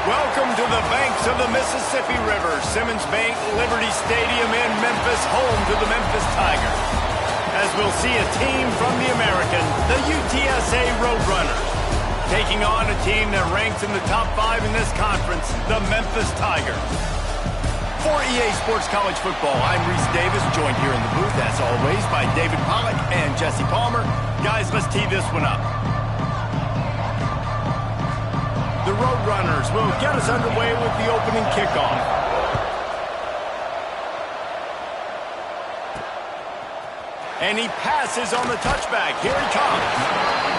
Welcome to the banks of the Mississippi River, Simmons Bank Liberty Stadium in Memphis, home to the Memphis Tigers. As we'll see a team from the American, the UTSA Roadrunners, taking on a team that ranks in the top 5 in this conference, the Memphis Tigers. For EA Sports College Football, I'm Reese Davis, joined here in the booth, as always, by David Pollack and Jesse Palmer. Guys, let's tee this one up. The Roadrunners will get us underway with the opening kickoff. And he passes on the touchback. Here he comes.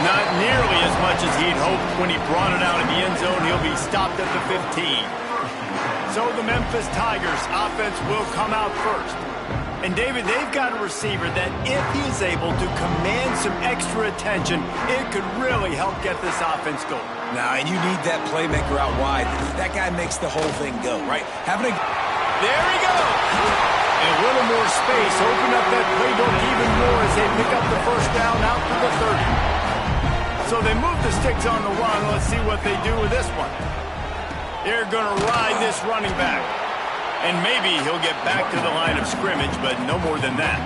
Not nearly as much as he'd hoped when he brought it out of the end zone. He'll be stopped at the 15. So the Memphis Tigers offense will come out first. And David, they've got a receiver that if he is able to command some extra attention, it could really help get this offense going. Now, and you need that playmaker out wide. That guy makes the whole thing go, right? There he goes! A little more space, open up that playbook even more as they pick up the first down out to the 30. So they move the sticks on the run. Let's see what they do with this one. They're going to ride this running back. And maybe he'll get back to the line of scrimmage, but no more than that.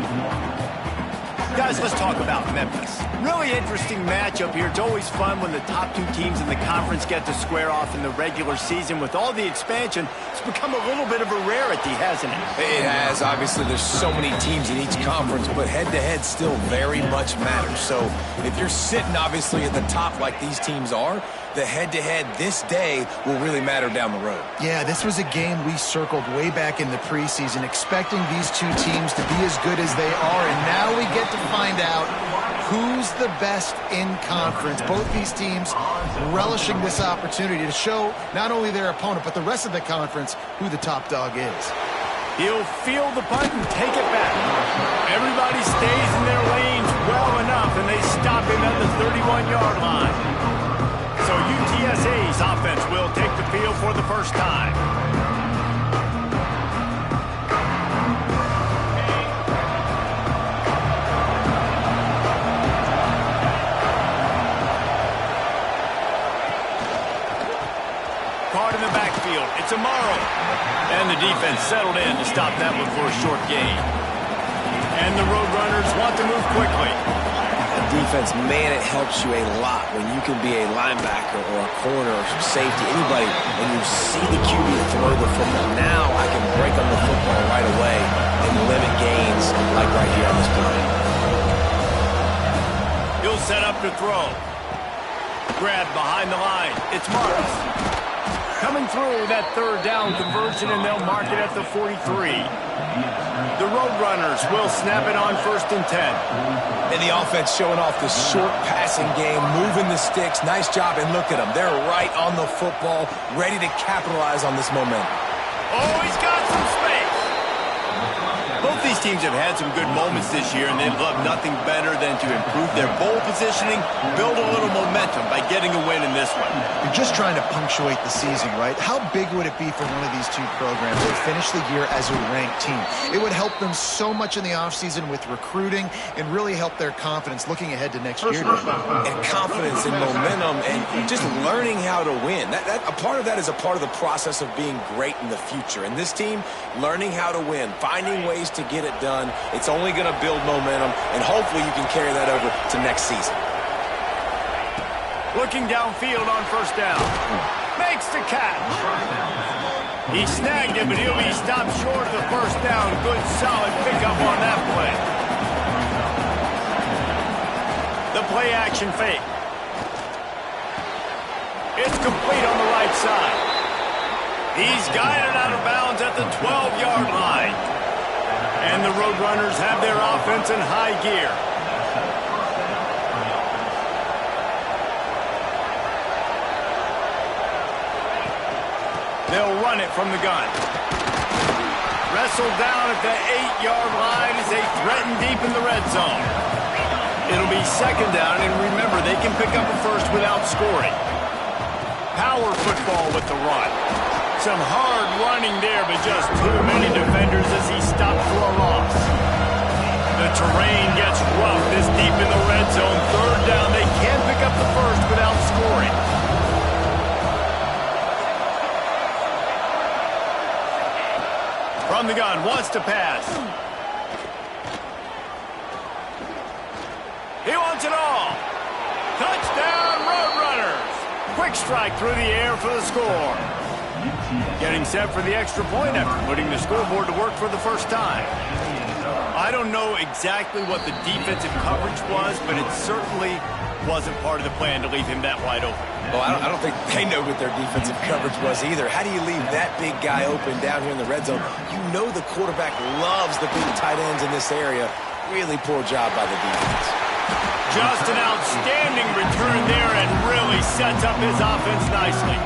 Guys, let's talk about Memphis. Really interesting matchup here. It's always fun when the top two teams in the conference get to square off in the regular season. With all the expansion, it's become a little bit of a rarity, hasn't it? It has. Obviously, there's so many teams in each conference, but head-to-head still very much matters. So if you're sitting, obviously, at the top like these teams are, the head-to-head this day will really matter down the road. Yeah, this was a game we circled way back in the preseason, expecting these two teams to be as good as they are, and now we get to find out who's the best in conference. Both these teams relishing this opportunity to show not only their opponent, but the rest of the conference who the top dog is. He'll field the punt and take it back. Everybody stays in their lanes well enough, and they stop him at the 31-yard line. So UTSA's offense will take the field for the first time. Caught in the backfield. It's Amaro. And the defense settled in to stop that one for a short gain. And the Roadrunners want to move quickly. Defense, man, it helps you a lot when you can be a linebacker or a corner or safety, anybody, when you see the QB throw the football. Now I can break on the football right away and limit gains like right here on this play. He'll set up to throw. Grab behind the line. It's Marcus. Coming through that third down conversion, and they'll mark it at the 43. The Roadrunners will snap it on 1st and 10. And the offense showing off the short passing game, moving the sticks. Nice job, and look at them. They're right on the football, ready to capitalize on this momentum. Oh, he's got some space. Both these teams have had some good moments this year, and they'd love nothing better than to improve their bowl positioning, build a little momentum by getting a win in this one. You're just trying to punctuate the season, right? How big would it be for one of these two programs to finish the year as a ranked team? It would help them so much in the offseason with recruiting and really help their confidence looking ahead to next year. And confidence and momentum and just learning how to win. A part of that is a part of the process of being great in the future. And this team, learning how to win, finding ways to get it done. It's only going to build momentum, and hopefully you can carry that over to next season. Looking downfield on 1st down. Makes the catch. He snagged it, but he'll be stopped short of the 1st down. Good, solid pickup on that play. The play action fake. It's complete on the right side. He's guided out of bounds at the 12-yard line. And the Roadrunners have their offense in high gear. They'll run it from the gun. Wrestled down at the 8-yard line as they threaten deep in the red zone. It'll be 2nd down, and remember, they can pick up a first without scoring. Power football with the run. Some hard running there, but just too many defenders as he stopped for a loss. The terrain gets rough this deep in the red zone. 3rd down, they can pick up the first without scoring. From the gun, wants to pass. He wants it all. Touchdown, Roadrunners. Quick strike through the air for the score. Getting set for the extra point after putting the scoreboard to work for the first time. I don't know exactly what the defensive coverage was, but it certainly wasn't part of the plan to leave him that wide open. Well, I don't think they know what their defensive coverage was either. How do you leave that big guy open down here in the red zone? You know the quarterback loves the big tight ends in this area. Really poor job by the defense. Just an outstanding return there and really sets up his offense nicely.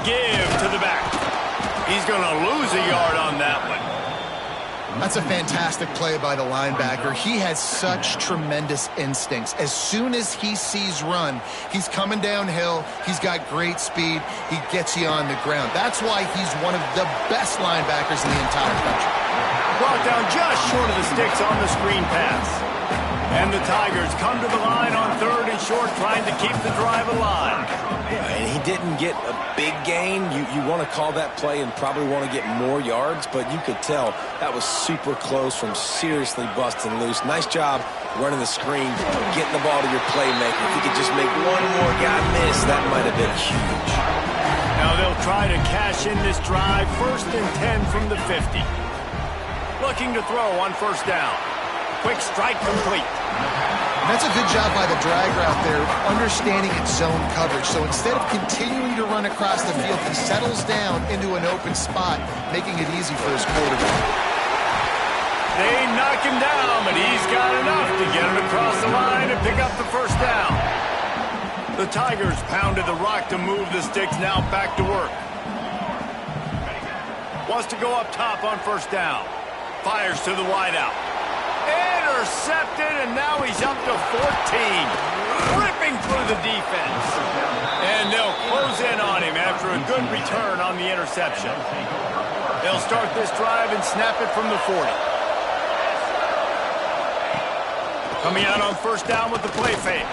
Give to the back. He's going to lose a yard on that one. That's a fantastic play by the linebacker. He has such tremendous instincts. As soon as he sees run, he's coming downhill. He's got great speed. He gets you on the ground. That's why he's one of the best linebackers in the entire country. Brought down just short of the sticks on the screen pass. And the Tigers come to the line on 3rd and short, trying to keep the drive alive. And he didn't get a big gain. You want to call that play and probably want to get more yards, but you could tell that was super close from seriously busting loose. Nice job running the screen, getting the ball to your playmaker. If you could just make one more guy miss, that might have been huge. Now they'll try to cash in this drive. 1st and 10 from the 50. Looking to throw on 1st down. Quick strike complete. That's a good job by the drag route there, understanding its zone coverage. So instead of continuing to run across the field, he settles down into an open spot, making it easy for his quarterback. They knock him down, but he's got enough to get it across the line and pick up the 1st down. The Tigers pounded the rock to move the sticks, now back to work. Wants to go up top on 1st down. Fires to the wideout. Intercepted, and now he's up to 14. Ripping through the defense. And they'll close in on him after a good return on the interception. They'll start this drive and snap it from the 40. Coming out on 1st down with the play fake.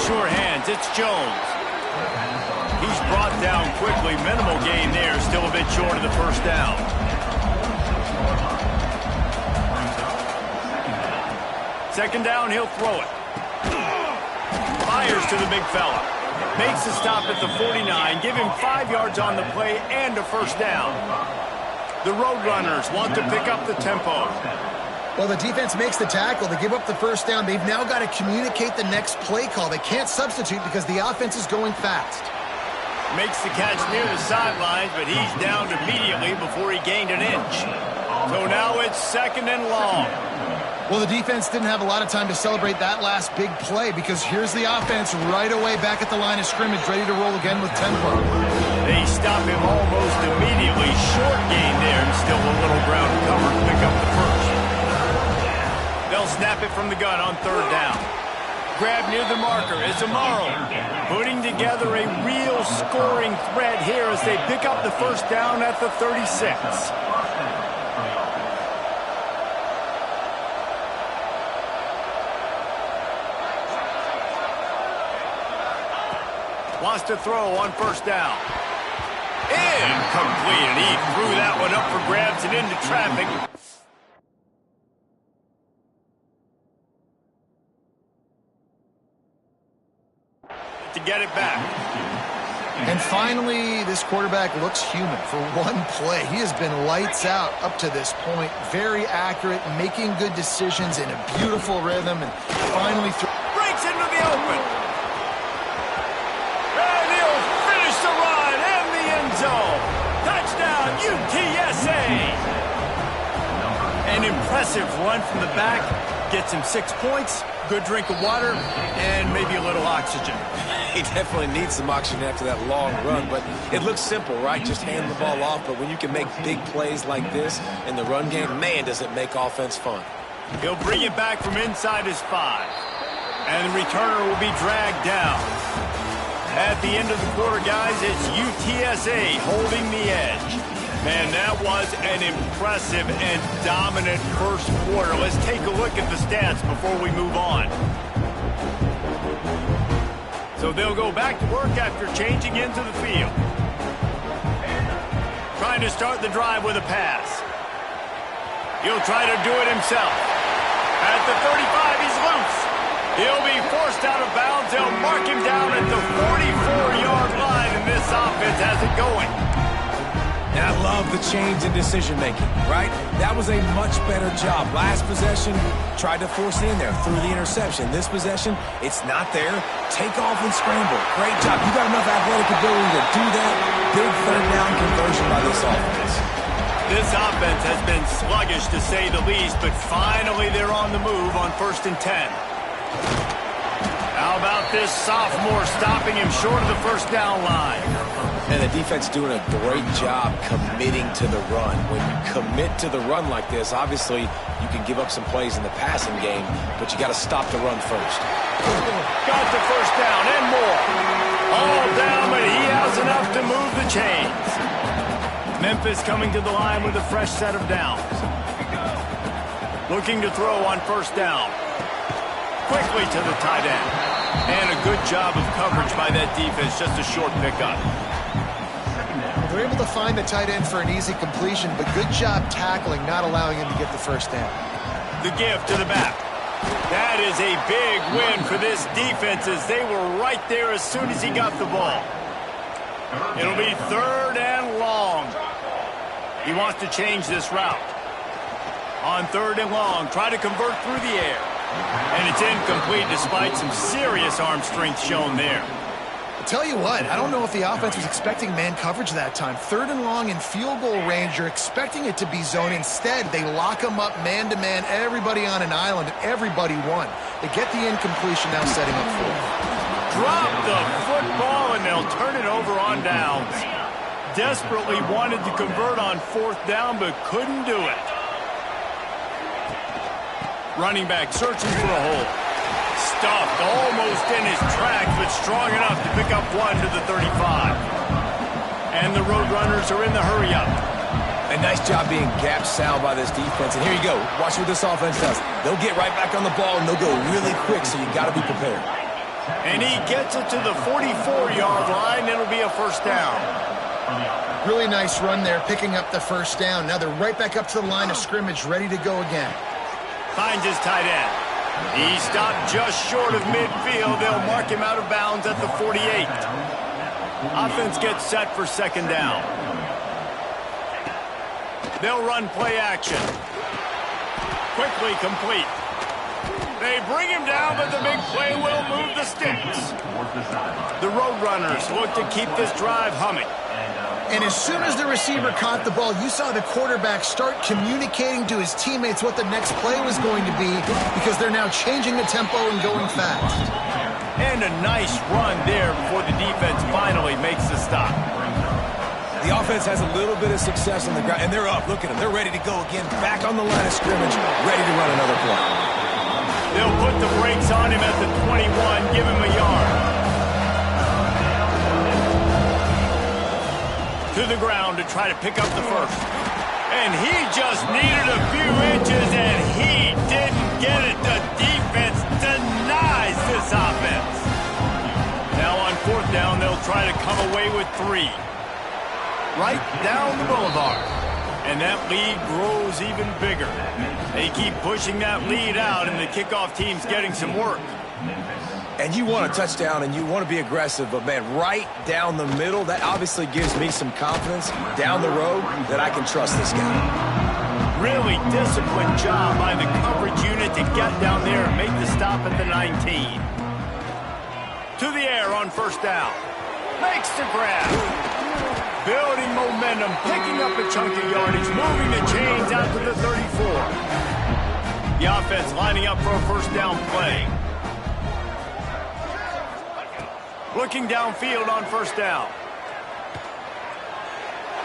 Sure hands, it's Jones. He's brought down quickly. Minimal gain there, still a bit short of the 1st down. Second down, he'll throw it. Fires to the big fella. Makes a stop at the 49. Give him 5 yards on the play and a 1st down. The Roadrunners want to pick up the tempo. Well, the defense makes the tackle. They give up the 1st down. They've now got to communicate the next play call. They can't substitute because the offense is going fast. Makes the catch near the sidelines, but he's downed immediately before he gained an inch. So now it's 2nd and long. Well, the defense didn't have a lot of time to celebrate that last big play because here's the offense right away back at the line of scrimmage, ready to roll again with tempo. They stop him almost immediately. Short gain there, and still a little ground to cover to pick up the 1st. They'll snap it from the gun on 3rd down. Grab near the marker is Amaro, putting together a real scoring threat here as they pick up the 1st down at the 36. Wants to throw on 1st down. Incomplete, and he threw that one up for grabs and into traffic. To get it back. And finally, this quarterback looks human for one play. He has been lights out up to this point. Very accurate, making good decisions in a beautiful rhythm, and finally breaks into the open. And he'll finish the run in the end zone. Touchdown, UTSA. An impressive run from the back. Gets him 6 points, good drink of water, and maybe a little oxygen. He definitely needs some oxygen after that long run, but it looks simple, right? Just hand the ball off, but when you can make big plays like this in the run game, man, does it make offense fun. He'll bring it back from inside his 5. And the returner will be dragged down. At the end of the quarter, guys, it's UTSA holding the edge. Man, that was an impressive and dominant first quarter. Let's take a look at the stats before we move on. So they'll go back to work after changing into the field. Trying to start the drive with a pass. He'll try to do it himself. At the 35, he's loose. He'll be forced out of bounds. They'll mark him down at the 44-yard line, and this offense has it going. And I love the change in decision-making, right? That was a much better job. Last possession, tried to force it in there through the interception. This possession, it's not there. Take off and scramble. Great job. You got enough athletic ability to do that. Big third down conversion by this offense. This offense has been sluggish, to say the least, but finally they're on the move on 1st and 10. How about this sophomore stopping him short of the first down line? And the defense doing a great job committing to the run. When you commit to the run like this, obviously you can give up some plays in the passing game, but you got to stop the run first. Got the first down and more. All down, but he has enough to move the chains. Memphis coming to the line with a fresh set of downs. Looking to throw on 1st down. Quickly to the tight end. And a good job of coverage by that defense, just a short pickup. They're able to find the tight end for an easy completion, but good job tackling, not allowing him to get the first down. The give to the back. That is a big win for this defense, as they were right there as soon as he got the ball. It'll be 3rd and long. He wants to change this route. On 3rd and long, try to convert through the air. And it's incomplete despite some serious arm strength shown there. Tell you what, I don't know if the offense was expecting man coverage that time. 3rd and long in field goal range, you're expecting it to be zone. Instead, they lock them up man-to-man, everybody on an island, and everybody won. They get the incompletion, now setting up 4th. Drop the football, and they'll turn it over on downs. Desperately wanted to convert on 4th down, but couldn't do it. Running back searching for a hole. Stuffed almost in his tracks, but strong enough to pick up 1 to the 35. And the Roadrunners are in the hurry-up. A nice job being gap sound by this defense. And here you go. Watch what this offense does. They'll get right back on the ball, and they'll go really quick, so you got to be prepared. And he gets it to the 44-yard line. It'll be a 1st down. Really nice run there, picking up the 1st down. Now they're right back up to the line of scrimmage, ready to go again. Finds his tight end. He stopped just short of midfield. They'll mark him out of bounds at the 48. Offense gets set for 2nd down. They'll run play action. Quickly complete. They bring him down, but the big play will move the sticks. The Roadrunners look to keep this drive humming. And as soon as the receiver caught the ball, you saw the quarterback start communicating to his teammates what the next play was going to be, because they're now changing the tempo and going fast. And a nice run there before the defense finally makes the stop. The offense has a little bit of success on the ground, and they're up. Look at them. They're ready to go again, back on the line of scrimmage, ready to run another play. They'll put the brakes on him at the 21, give him a yard. To the ground to try to pick up the 1st. And he just needed a few inches, and he didn't get it. The defense denies this offense. Now on 4th down, they'll try to come away with 3. Right down the boulevard. And that lead grows even bigger. They keep pushing that lead out, and the kickoff team's getting some work. And you want a touchdown, and you want to be aggressive, but, man, right down the middle, that obviously gives me some confidence down the road that I can trust this guy. Really disciplined job by the coverage unit to get down there and make the stop at the 19. To the air on 1st down. Makes the grab. Building momentum, picking up a chunk of yardage, moving the chains out to the 34. The offense lining up for a 1st down play. Looking downfield on 1st down.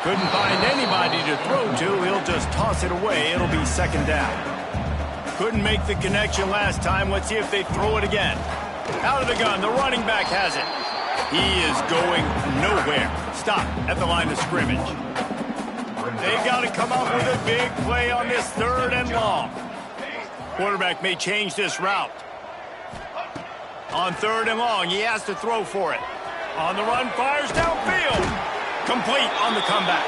Couldn't find anybody to throw to. He'll just toss it away. It'll be 2nd down. Couldn't make the connection last time. Let's see if they throw it again. Out of the gun. The running back has it. He is going nowhere. Stop at the line of scrimmage. They got to come up with a big play on this 3rd and long. Quarterback may change this route. On 3rd and long, he has to throw for it. On the run, fires downfield. Complete on the comeback.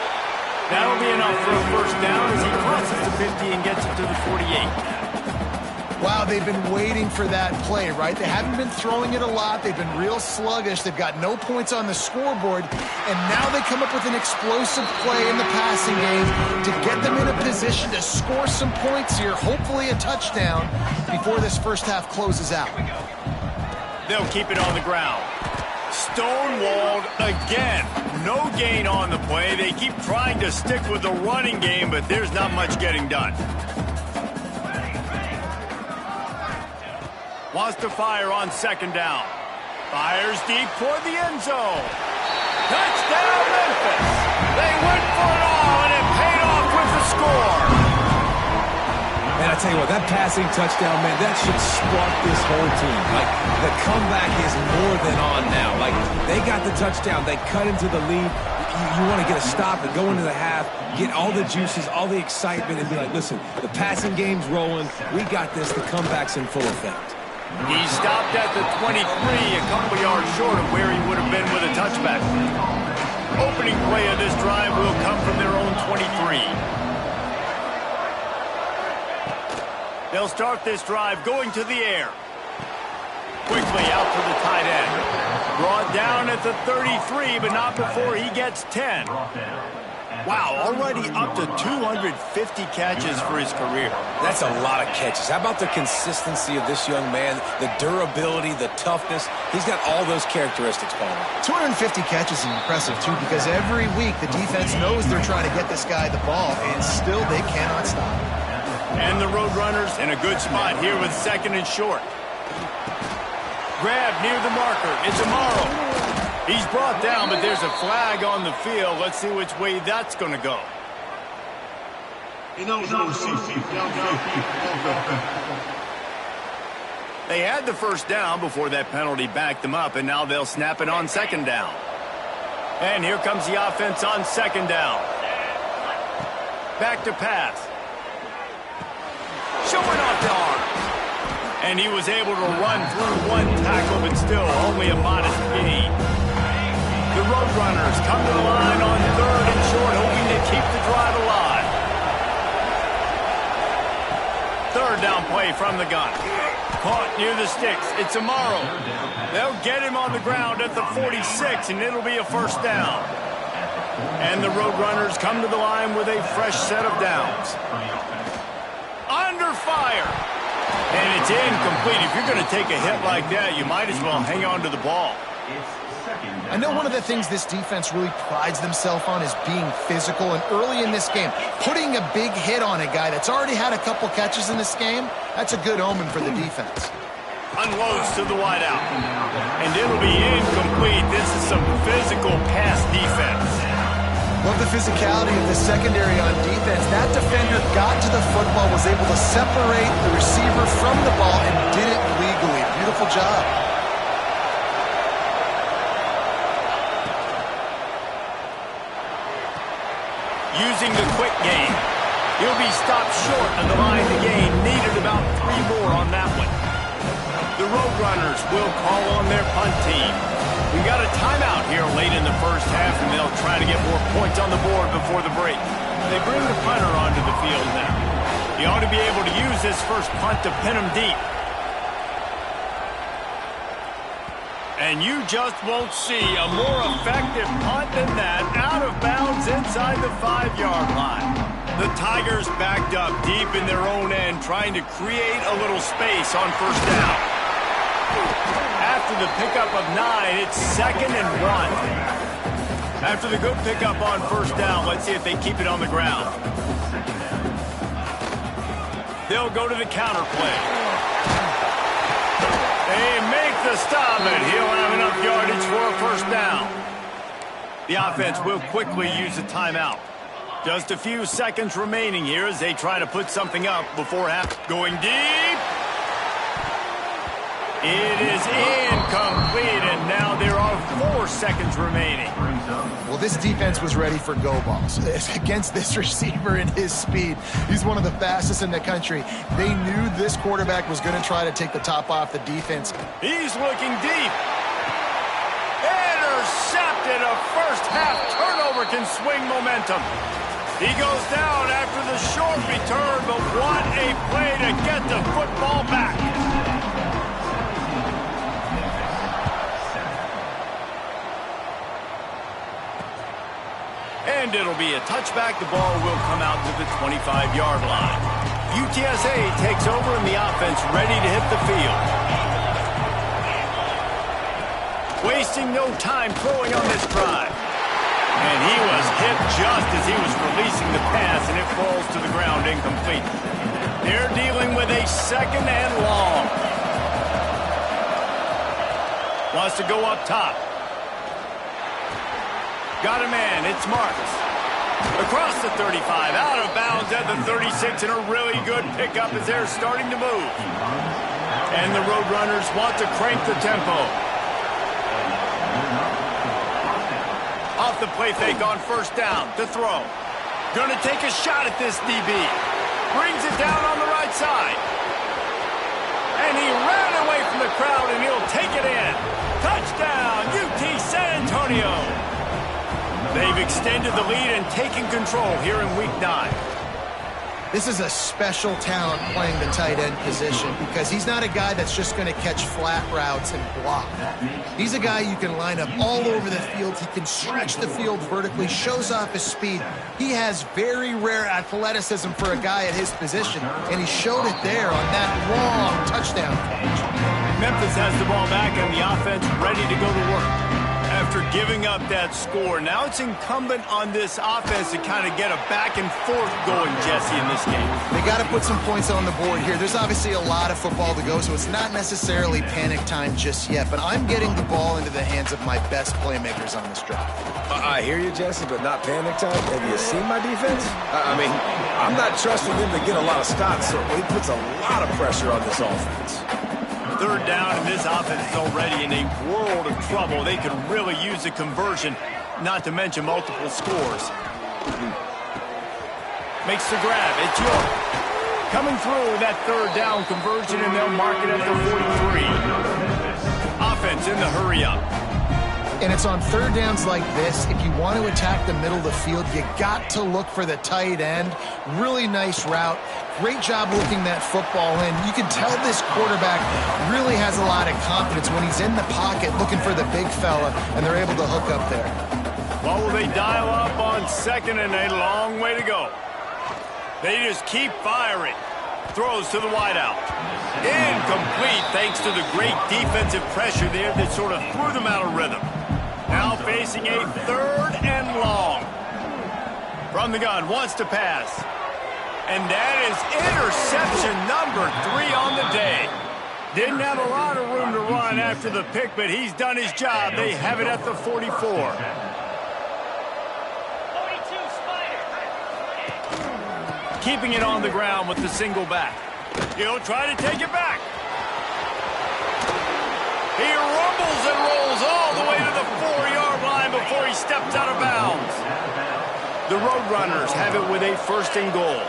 That'll be enough for a first down as he crosses the 50 and gets it to the 48. Wow, they've been waiting for that play, right? They haven't been throwing it a lot. They've been real sluggish. They've got no points on the scoreboard. And now they come up with an explosive play in the passing game to get them in a position to score some points here, hopefully a touchdown, before this first half closes out. They'll keep it on the ground. Stonewalled again. No gain on the play. They keep trying to stick with the running game, but there's not much getting done. Wants to fire on 2nd down. Fires deep toward the end zone. Touchdown, Memphis. They went for it all, and it paid off with the score. And I tell you what, that passing touchdown, man, that should spark this whole team. Like, the comeback is more than on now. Like, they got the touchdown. They cut into the lead. You want to get a stop and go into the half, get all the juices, all the excitement, and be like, listen, the passing game's rolling. We got this. The comeback's in full effect. He stopped at the 23, a couple yards short of where he would have been with a touchback. Opening play of this drive will come from their own 23. They'll start this drive going to the air. Quickly out to the tight end. Brought down at the 33, but not before he gets 10. Wow, already up to 250 catches for his career. That's a lot of catches. How about the consistency of this young man, the durability, the toughness? He's got all those characteristics, Paul. 250 catches is impressive, too, because every week the defense knows they're trying to get this guy the ball, and still they cannot stop. And the Roadrunners in a good spot here with 2nd and short. Grab near the marker. It's Amaro. He's brought down, but there's a flag on the field. Let's see which way that's going to go. They had the first down before that penalty backed them up, and now they'll snap it on 2nd down. And here comes the offense on 2nd down. Back to pass. Showing off the arm. And he was able to run through one tackle, but still only a modest gain. The Roadrunners come to the line on 3rd and short, hoping to keep the drive alive. 3rd down play from the gun. Caught near the sticks. It's Amaro. They'll get him on the ground at the 46, and it'll be a first down. And the Roadrunners come to the line with a fresh set of downs. Under fire. And it's incomplete. If you're going to take a hit like that, you might as well hang on to the ball. I know one of the things this defense really prides themselves on is being physical, and early in this game, putting a big hit on a guy that's already had a couple catches in this game, that's a good omen for the defense. Unloads to the wideout. And it'll be incomplete. This is some physical pass defense. Love the physicality of the secondary on defense. That defender got to the football, was able to separate the receiver from the ball, and did it legally. Beautiful job. Using the quick game. He'll be stopped short of the line to gain. Needed about 3 more on that one. The Roadrunners will call on their punt team. We got a timeout here late in the first half, and they'll try to get more points on the board before the break. They bring the punter onto the field now. He ought to be able to use this first punt to pin him deep. And you just won't see a more effective punt than that, out of bounds inside the 5-yard line. The Tigers backed up deep in their own end, trying to create a little space on first down. After the pickup of 9, it's 2nd and 1. After the good pickup on first down, let's see if they keep it on the ground. They'll go to the counter play. They make the stop, and he'll have enough yardage for a first down. The offense will quickly use a timeout. Just a few seconds remaining here as they try to put something up before half. Going deep. It is incomplete, and now there are 4 seconds remaining. Well, this defense was ready for go balls. Against this receiver and his speed, he's one of the fastest in the country. They knew this quarterback was going to try to take the top off the defense. He's looking deep. Intercepted. A first-half turnover can swing momentum. He goes down after the short return, but what a play to get the football back. And it'll be a touchback. The ball will come out to the 25-yard line. UTSA takes over and the offense ready to hit the field. Wasting no time throwing on this drive. And he was hit just as he was releasing the pass, and it falls to the ground incomplete. They're dealing with a second and long. Wants to go up top. Got a man, it's Marks. Across the 35, out of bounds at the 36, and a really good pickup as they're starting to move. And the Roadrunners want to crank the tempo. Off the play fake on first down to throw. Gonna take a shot at this DB. Brings it down on the right side. And he ran away from the crowd, and he'll take it in. Touchdown, UT San Antonio. They've extended the lead and taken control here in Week 9. This is a special talent playing the tight end position because he's not a guy that's just going to catch flat routes and block. He's a guy you can line up all over the field. He can stretch the field vertically, shows off his speed. He has very rare athleticism for a guy at his position, and he showed it there on that long touchdown catch. Memphis has the ball back and the offense ready to go to work. After giving up that score, now it's incumbent on this offense to kind of get a back and forth going, Jesse, in this game. They got to put some points on the board here. There's obviously a lot of football to go, so it's not necessarily panic time just yet, but I'm getting the ball into the hands of my best playmakers on this drive. I hear you, Jesse, but not panic time. Have you seen my defense? I mean, I'm not trusting them to get a lot of stops, so it puts a lot of pressure on this offense. Third down, and this offense is already in a world of trouble. They could really use a conversion, not to mention multiple scores. Makes the grab. It's York. Coming through that third down conversion, and they'll mark it at the 43. Offense in the hurry-up. And it's on third downs like this, if you want to attack the middle of the field, you got to look for the tight end. Really nice route. Great job looking that football in. You can tell this quarterback really has a lot of confidence when he's in the pocket looking for the big fella, and they're able to hook up there. Well, will they dial up on second, and a long way to go. They just keep firing. Throws to the wideout. Incomplete thanks to the great defensive pressure there that sort of threw them out of rhythm. Now facing a third and long. From the gun, wants to pass. And that is interception number 3 on the day. Didn't have a lot of room to run after the pick, but he's done his job. They have it at the 44. Keeping it on the ground with the single back. He'll try to take it back. He rumbles and rolls all the way to the 4-yard line before he steps out of bounds. The Roadrunners have it with a first and goal.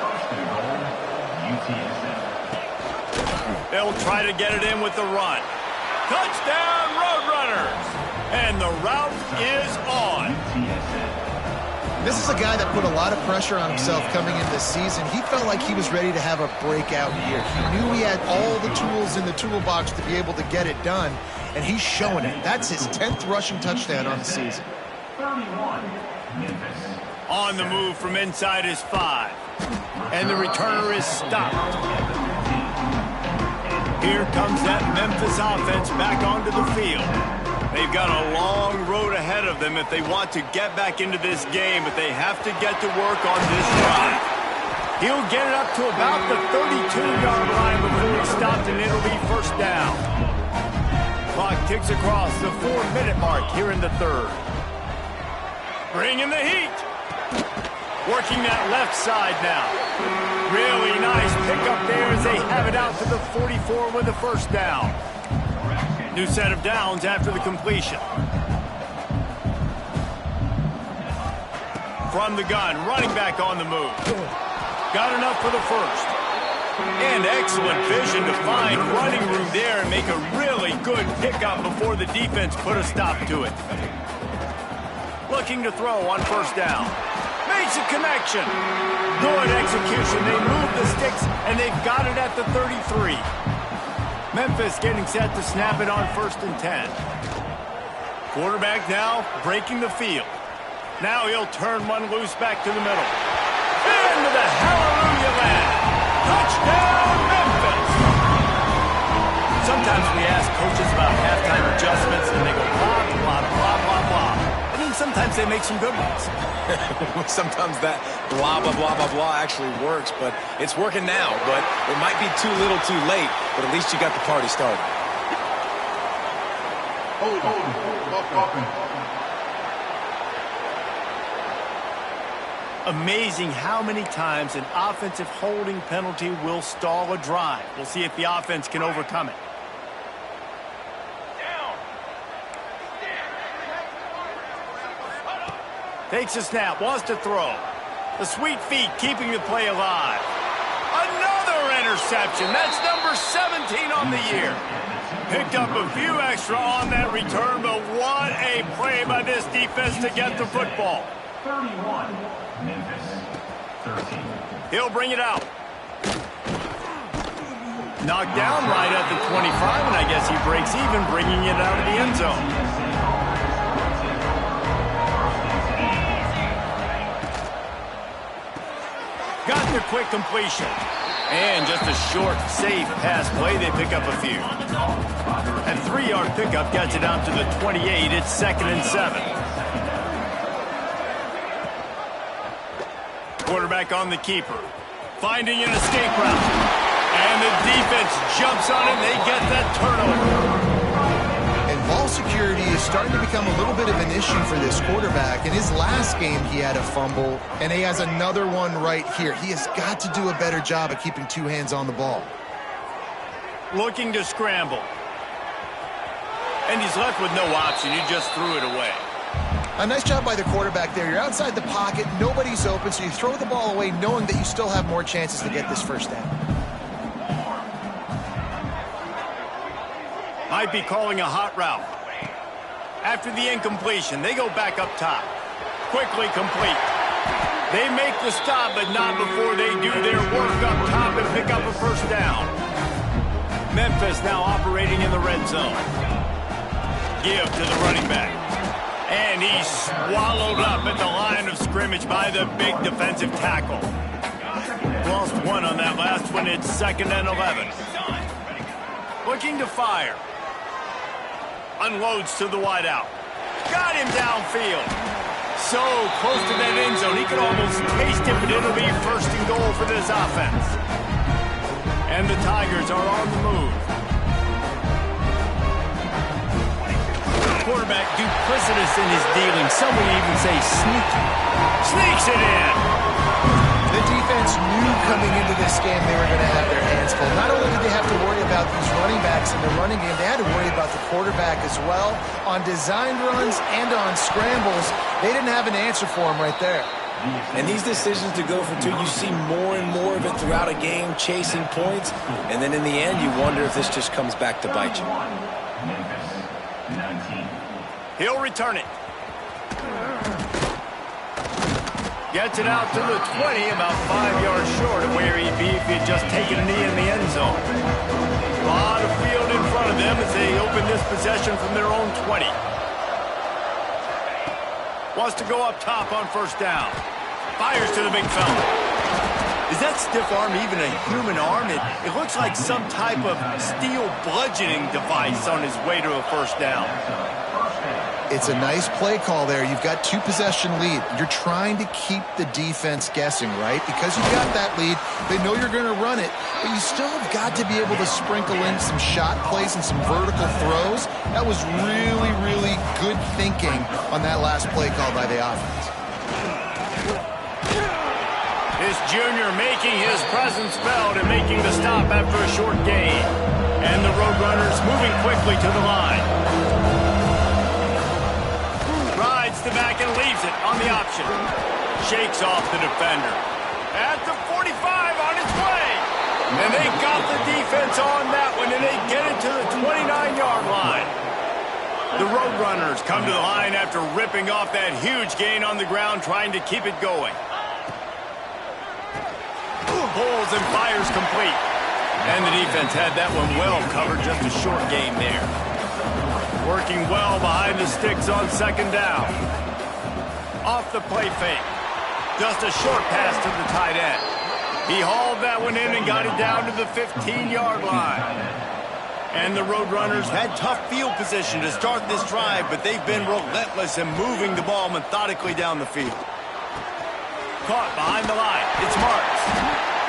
They'll try to get it in with the run. Touchdown, Roadrunners! And the route is on. This is a guy that put a lot of pressure on himself coming into the season. He felt like he was ready to have a breakout year. He knew he had all the tools in the toolbox to be able to get it done, and he's showing it. That's his 10th rushing touchdown on the season. On the move from inside his 5. And the returner is stopped. Here comes that Memphis offense back onto the field. They've got a long road ahead of them if they want to get back into this game, but they have to get to work on this drive. He'll get it up to about the 32-yard line before he's stopped, and it'll be first down. Clock ticks across the 4-minute mark here in the third. Bringing the heat. Working that left side now. Really nice pickup there as they have it out to the 44 with the first down. New set of downs after the completion. From the gun, running back on the move. Got enough for the first. And excellent vision to find running room there and make a really good pickup before the defense put a stop to it. Looking to throw on first down. Makes a connection. Good execution. They move the sticks, and they've got it at the 33. Memphis getting set to snap it on 1st and 10. Quarterback now breaking the field. Now he'll turn one loose back to the middle. Into the hallelujah land. Touchdown, Memphis! Sometimes we ask coaches about halftime adjustments, and they go blah, blah, blah, blah, blah. I mean, sometimes they make some good ones. Sometimes that blah, blah, blah, blah, blah actually works, but it's working now. But it might be too little too late, but at least you got the party started. Amazing how many times an offensive holding penalty will stall a drive. We'll see if the offense can overcome it. Takes a snap, wants to throw. The sweet feet keeping the play alive. Another interception. That's number 17 on the year. Picked up a few extra on that return, but what a play by this defense to get the football. 31, Memphis, 13. He'll bring it out. Knocked down right at the 25, and I guess he breaks even, bringing it out of the end zone. Got the quick completion. And just a short, safe pass play. They pick up a few. A 3-yard pickup gets it out to the 28. It's 2nd and 7. Quarterback on the keeper. Finding an escape route. And the defense jumps on it. They get that turnover. And ball security is starting to become a little bit of an issue for this quarterback. In his last game, he had a fumble, and he has another one right here. He has got to do a better job of keeping two hands on the ball. Looking to scramble. And he's left with no option. He just threw it away. A nice job by the quarterback there. You're outside the pocket, nobody's open, so you throw the ball away knowing that you still have more chances to get this first down. Might be calling a hot route. After the incompletion, they go back up top. Quickly complete. They make the stop, but not before they do their work up top and pick up a first down. Memphis now operating in the red zone. Give to the running back. And he's swallowed up at the line of scrimmage by the big defensive tackle. Lost one on that last one. It's 2nd and 11. Looking to fire. Unloads to the wideout. Got him downfield. So close to that end zone. He could almost taste it, but it'll be 1st and goal for this offense. And the Tigers are on the move. Quarterback duplicitous in his dealing. Some would even say sneaky. Sneaks it in. The defense knew coming into this game they were going to have their hands full. Not only did they have to worry about these running backs in the running game, they had to worry about the quarterback as well. On designed runs and on scrambles, they didn't have an answer for him right there. And these decisions to go for two, you see more and more of it throughout a game, chasing points. And then in the end, you wonder if this just comes back to bite you. He'll return it. Gets it out to the 20, about 5 yards short of where he'd be if he had just taken a knee in the end zone. A lot of field in front of them as they open this possession from their own 20. Wants to go up top on first down. Fires to the big fella. Is that stiff arm even a human arm? It looks like some type of steel bludgeoning device on his way to a first down. It's a nice play call there. You've got 2-possession lead. You're trying to keep the defense guessing, right? Because you've got that lead, they know you're going to run it, but you still have got to be able to sprinkle in some shot plays and some vertical throws. That was really, really good thinking on that last play call by the offense. This junior making his presence felt and making the stop after a short gain. And the Roadrunners moving quickly to the line. Rides the back and leaves it on the option. Shakes off the defender. At the 45 on its way. And they got the defense on that one, and they get it to the 29-yard line. The Roadrunners come to the line after ripping off that huge gain on the ground, trying to keep it going. Pulls and fires complete. And the defense had that one well covered, just a short gain there. Working well behind the sticks on second down. Off the play fake. Just a short pass to the tight end. He hauled that one in and got it down to the 15-yard line. And the Roadrunners had tough field position to start this drive, but they've been relentless in moving the ball methodically down the field. Caught behind the line. It's Marks.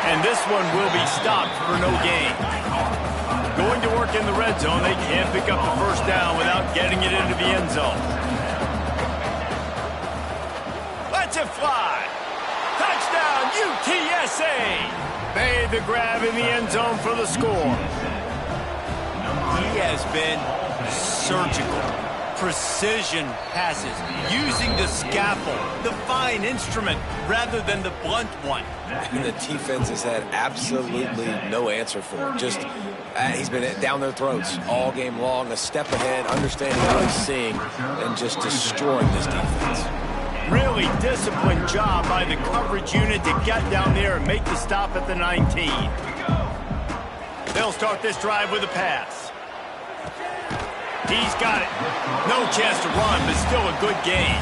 And this one will be stopped for no gain. Going to work in the red zone, they can't pick up the first down without getting it into the end zone. Let's it fly. Touchdown, UTSA. Made the grab in the end zone for the score. He has been surgical. Precision passes, using the scaffold, the fine instrument, rather than the blunt one. And the defense has had absolutely no answer for it. Just, he's been down their throats all game long, a step ahead, understanding what he's seeing, and just destroying this defense. Really disciplined job by the coverage unit to get down there and make the stop at the 19. They'll start this drive with a pass. He's got it. No chance to run, but still a good gain.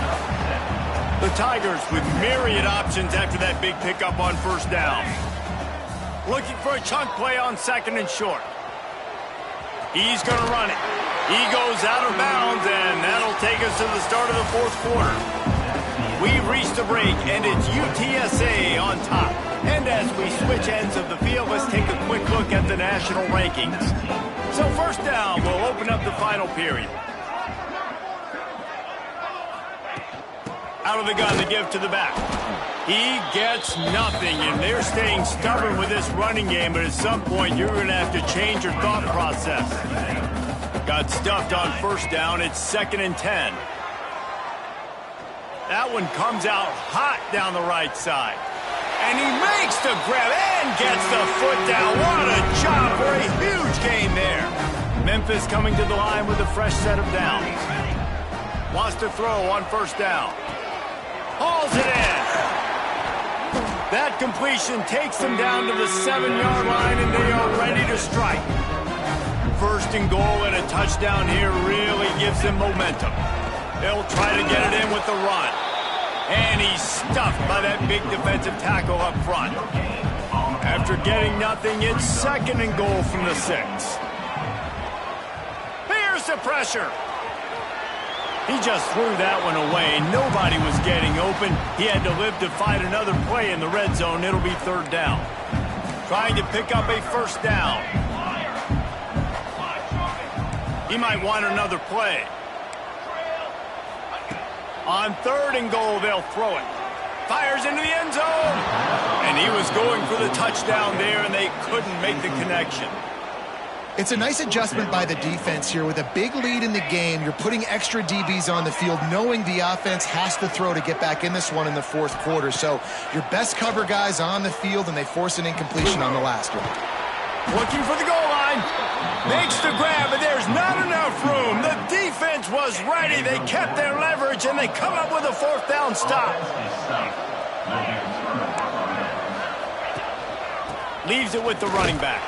The Tigers with myriad options after that big pickup on first down. Looking for a chunk play on second and short. He's going to run it. He goes out of bounds, and that'll take us to the start of the fourth quarter. We've reached a break, and it's UTSA on top. And as we switch ends of the field, let's take a quick look at the national rankings. So first down, we'll open up the final period. Out of the gun to give to the back. He gets nothing, and they're staying stubborn with this running game, but at some point you're going to have to change your thought process. Got stuffed on first down. It's 2nd and 10. That one comes out hot down the right side. And he makes the grab and gets the foot down. What a job for a huge gain there. Memphis coming to the line with a fresh set of downs. Wants to throw on first down. Hauls it in. That completion takes them down to the 7-yard line, and they are ready to strike. First and goal and a touchdown here really gives them momentum. They'll try to get it in with the run. And he's stuffed by that big defensive tackle up front. After getting nothing, it's 2nd and goal from the 6. Here's the pressure. He just threw that one away. Nobody was getting open. He had to live to fight another play in the red zone. It'll be 3rd down. Trying to pick up a first down. He might want another play. On 3rd and goal, they'll throw it. Fires into the end zone. And he was going for the touchdown there, and they couldn't make the connection. It's a nice adjustment by the defense here. With a big lead in the game, you're putting extra DBs on the field, knowing the offense has to throw to get back in this one in the 4th quarter. So your best cover guys on the field, and they force an incompletion on the last one. Looking for the goal line. Makes the grab, but there's not enough room. The defense was ready. They kept their leverage, and they come up with a 4th down stop. Leaves it with the running back.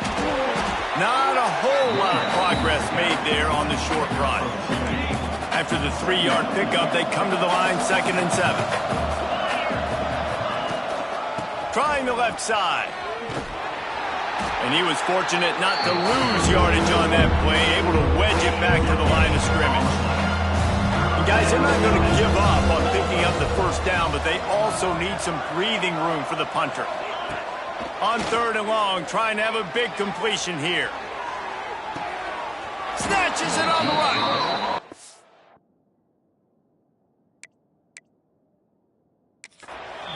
Not a whole lot of progress made there on the short run. After the 3-yard pickup, they come to the line 2nd and 7. Trying the left side. And he was fortunate not to lose yardage on that play, able to wedge it back to the line of scrimmage. And guys, they're not going to give up on picking up the first down, but they also need some breathing room for the punter. On 3rd and long, trying to have a big completion here. Snatches it on the run.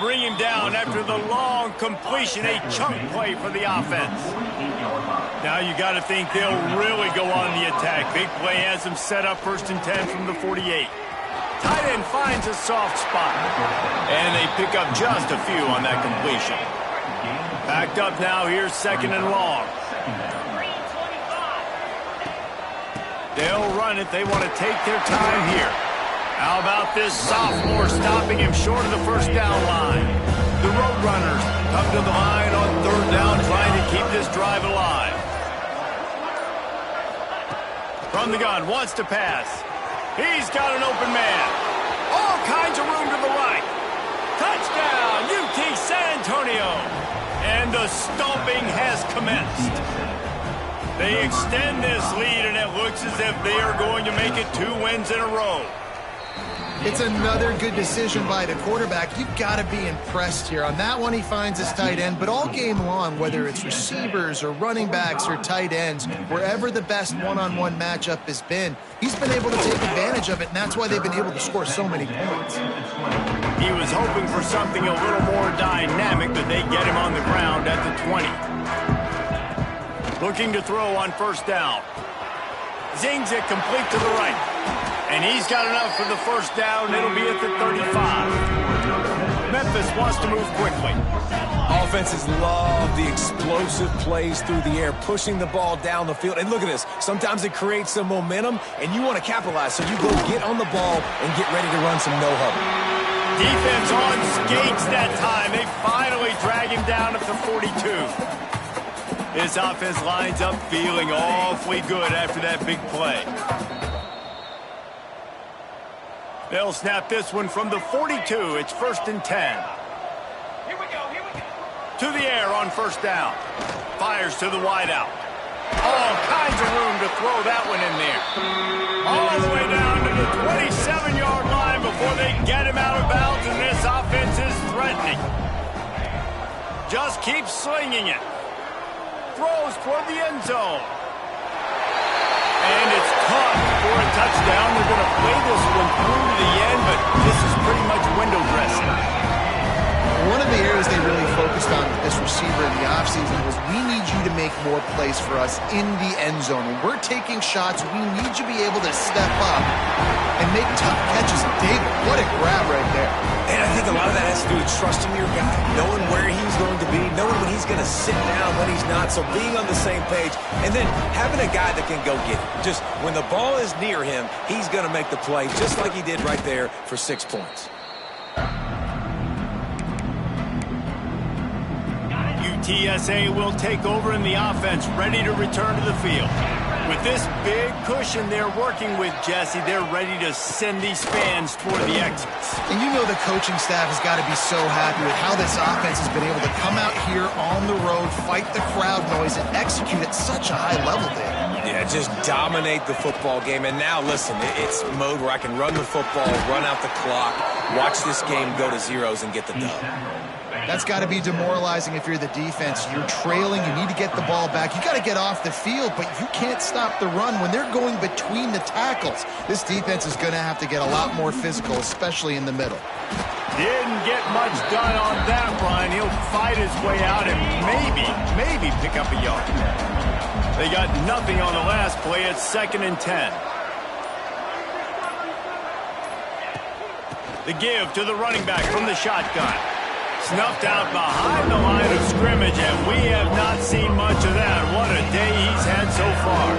Bring him down after the long completion, a chunk play for the offense. Now you got to think they'll really go on the attack. Big play has them set up 1st and 10 from the 48. Tight end and finds a soft spot. And they pick up just a few on that completion. Backed up now, here's 2nd and long. They'll run it. They want to take their time here. How about this sophomore stopping him short of the first down line? The Roadrunners come to the line on 3rd down, trying to keep this drive alive. From the gun, wants to pass. He's got an open man. All kinds of room to the right. Touchdown, UT San Antonio. And the stomping has commenced. They extend this lead, and it looks as if they are going to make it 2 wins in a row. It's another good decision by the quarterback. You've got to be impressed here. On that one, he finds his tight end, but all game long, whether it's receivers or running backs or tight ends, wherever the best one-on-one matchup has been, he's been able to take advantage of it, and that's why they've been able to score so many points. He was hoping for something a little more dynamic, but they get him on the ground at the 20. Looking to throw on 1st down. Zings it complete to the right. And he's got enough for the 1st down. It'll be at the 35. Memphis wants to move quickly. Offenses love the explosive plays through the air, pushing the ball down the field. And look at this. Sometimes it creates some momentum, and you want to capitalize. So you go get on the ball and get ready to run some no-huddle. Defense on skates that time. They finally drag him down at the 42. His offense lines up feeling awfully good after that big play. They'll snap this one from the 42. It's 1st and 10. Here we go. To the air on 1st down. Fires to the wideout. All kinds of room to throw that one in there. All the way down to the 27-yard line before they get him out of bounds, and this offense is threatening. Just keep slinging it. Throws toward the end zone. And it's caught for a touchdown. They're going to play this one through to the end, but this is pretty much window dressing. One of the areas they really focused on with this receiver in the offseason was, we need you to make more plays for us in the end zone. When we're taking shots, we need you to be able to step up and make tough catches. David, what a grab right there. And I think a lot of that has to do with trusting your guy, knowing where he's going to be, knowing when he's going to sit down, when he's not, so being on the same page, and then having a guy that can go get it. Just when the ball is near him, he's going to make the play, just like he did right there for 6 points. UTSA will take over in the offense, ready to return to the field. With this big cushion they're working with, Jesse, they're ready to send these fans toward the exits. And you know the coaching staff has got to be so happy with how this offense has been able to come out here on the road, fight the crowd noise, and execute at such a high level, Dave. Yeah, just dominate the football game. And now, listen, it's mode where I can run the football, run out the clock, watch this game go to zeros and get the dub. That's got to be demoralizing if you're the defense. You're trailing, you need to get the ball back. You got to get off the field, but you can't stop the run when they're going between the tackles. This defense is going to have to get a lot more physical, especially in the middle. Didn't get much done on that run. He'll fight his way out and maybe pick up a yard. They got nothing on the last play. It's 2nd and 10. The give to the running back from the shotgun. Snuffed out behind the line of scrimmage, and we have not seen much of that. What a day he's had so far.